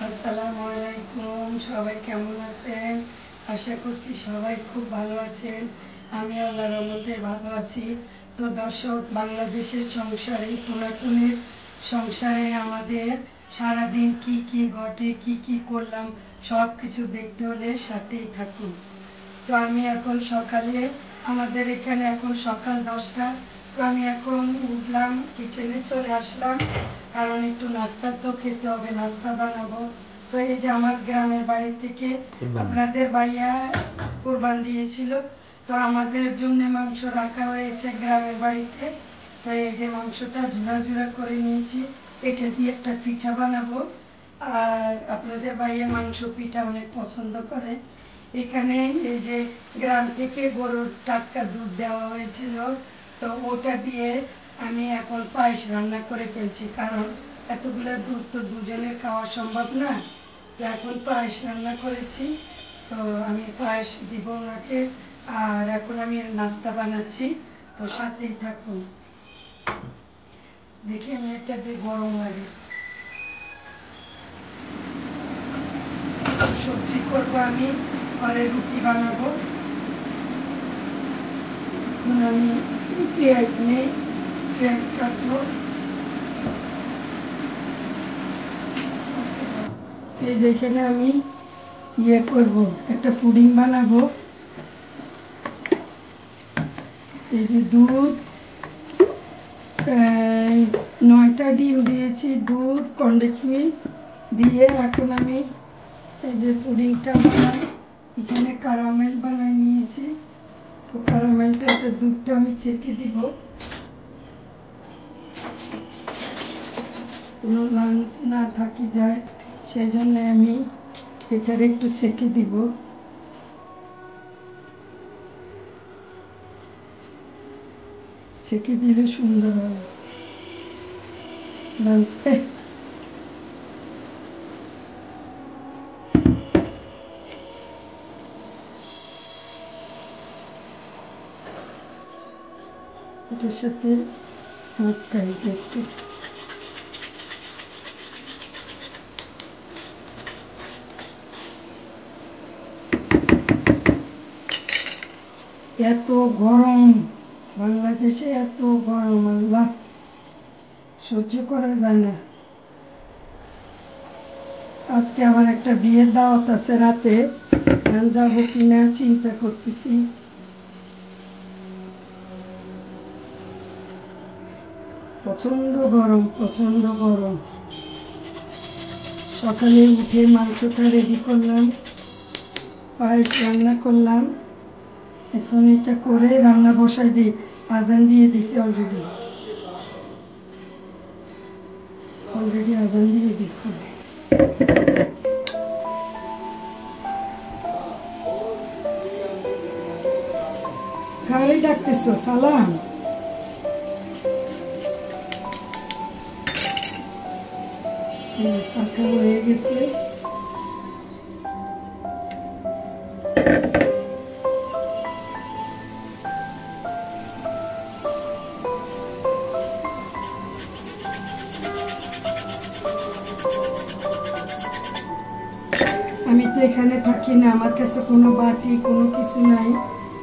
আসসালামু আলাইকুম, সবাই কেমন আছেন? আশা করছি সবাই খুব ভালো আছেন। আমি আল্লাহর রহমতে ভালো আছি। তো দর্শক, বাংলাদেশের সংসারে, পুরাতনের সংসারে আমাদের সারাদিন কি কি ঘটে, কি কি করলাম, সব কিছু দেখতে হলে সাথেই থাকুন। তো আমি এখন সকালে, আমাদের এখানে এখন সকাল 10টা। তো আমি এখন উঠলাম, কিচেনে চলে আসলাম, কারণ একটু নাস্তা তো খেতে হবে, নাস্তা বানাবো। তো এই যে আমার গ্রামের বাড়ি থেকে আপনাদের ভাইয়া কুরবান দিয়েছিল, তো আমাদের জন্য মাংস রাখা হয়েছে গ্রামের বাড়িতে। তো এই যে মাংসটা ঝুড়া ঝুড়া করে নিয়েছি, এটা দিয়ে একটা পিঠা বানাবো। আর আপনাদের ভাইয়া মাংস পিঠা অনেক পছন্দ করে। এখানে এই যে গ্রাম থেকে গরুর টাটকা দুধ দেওয়া হয়েছিল, তো ওটা দিয়ে আমি এখন পায়েস রান্না করে ফেলছি, কারণ এতগুলো দুধ তো দুজনের খাওয়া সম্ভব না। তো এখন পায়েস রান্না করেছি, তো আমি পায়েস দিব ওনাকে। আর এখন আমি নাস্তা বানাচ্ছি, তো সাথেই থাকুন। দেখি আমি এটা দিয়ে গরম লাগে সবজি করবো, আমি ঘরে রুটি বানাবো। আমি পেঁয়াজ নেই, পেঁয়াজ কাটবো। এই যেখানে আমি করব, একটা পুডিং বানাবো। এই যে দুধ, 9টা ডিম দিয়েছি, দুধ, কনডেন্স মিল্ক দিয়ে এখন আমি এই যে পুডিংটা বানাই। এখানে ক্যারামেল বানাই নিয়েছি, তো ক্যারামেলটা, দুধটা আমি ছেঁকে দিব, কোনো লাঞ্চ না থাকি যায়, সেই জন্য আমি এটার একটু ছেঁকে দিব। ছেঁকে দিলে সুন্দর হবে লাঞ্চটা। এটার সাথে হালকা একটু এত গরম, বাংলাদেশে এত গরম, আল্লাহ, সহ্য করা যায় না। আজকে আবার একটা বিয়ের দাওয়াত আছে রাতে, যাবো কিনা চিন্তা করতেছি। প্রচন্ড গরম, প্রচন্ড গরম। সকালে উঠে মাংসটা রেডি করলাম, পায়েস রান্না করলাম। এখন এটা করে রান্না বসাই দিই, আজান দিয়ে দিছি অলরেডি আজান দিয়ে দিছি। কারে ডাকতেছো? সালাম। শাখা হয়ে গেছে। আমি তো এখানে থাকি না, আমার কাছে কোনো বাটি কোনো কিছু নাই,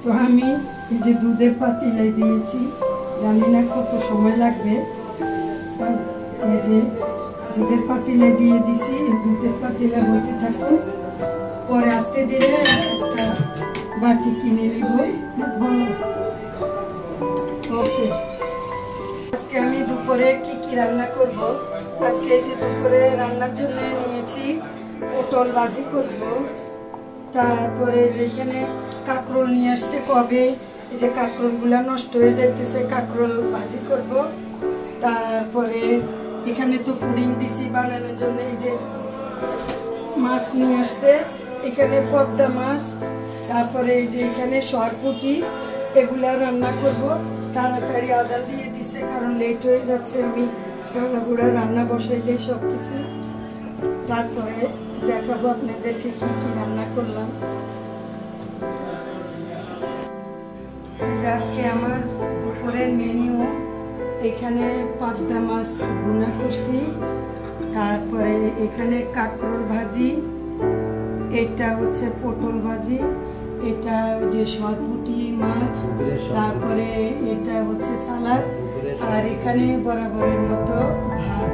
তো আমি এই যে দুধের পাতিলে দিয়েছি, জানি না কত সময় লাগবে। এই যে দুধের পাতিলে দিয়ে দিছি, দুধের পাতিলে হতে থাকুন, পরে আসতে দিলে একটা বাটি কিনে নিব। বলো। ওকে, আজকে আমি দুপুরে কি কি রান্না করব। আজকে এই যে দুপুরে রান্নার জন্য নিয়েছি পটল ভাজি করব, তারপরে যেখানে কাঁকরোল নিয়ে আসছে কবে, এই যে কাঁকরোলগুলা নষ্ট হয়ে যাইতেছে, কাঁকরোল ভাজি করব। তারপরে এখানে তো পুডিং দিছি বানানোর জন্য, এই যে মাছ নিয়ে আসতে, এখানে পদ্মা মাছ, তারপরে এই যে এখানে সরপুটি, এগুলা রান্না করব। তাড়াতাড়ি আজান দিয়ে দিছে, কারণ লেট হয়ে যাচ্ছে, আমি তাড়াহুড়া রান্না বসাই দিই সব কিছু। তারপরে দেখাবো আপনাদেরকে কি কি রান্না করলাম। আজকে আমার দুপুরের মেনু, এখানে পাবদা মাছ ভুনা করছি, তারপরে এখানে কাঁকরোল ভাজি, এটা হচ্ছে পটল ভাজি, এটা ওই যে সরপুঁটি মাছ, তারপরে এটা হচ্ছে সালাদ, আর এখানে বরাবরের মতো ভাত।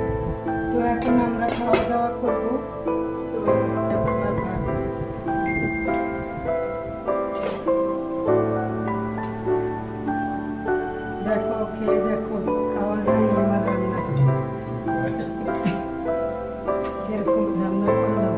তো এখন আমরা খাওয়া দাওয়া করবো। তো ভাত দেখো, খেয়ে দেখো, খাওয়া যায় আমার রান্না কিরকম রান্না করলাম।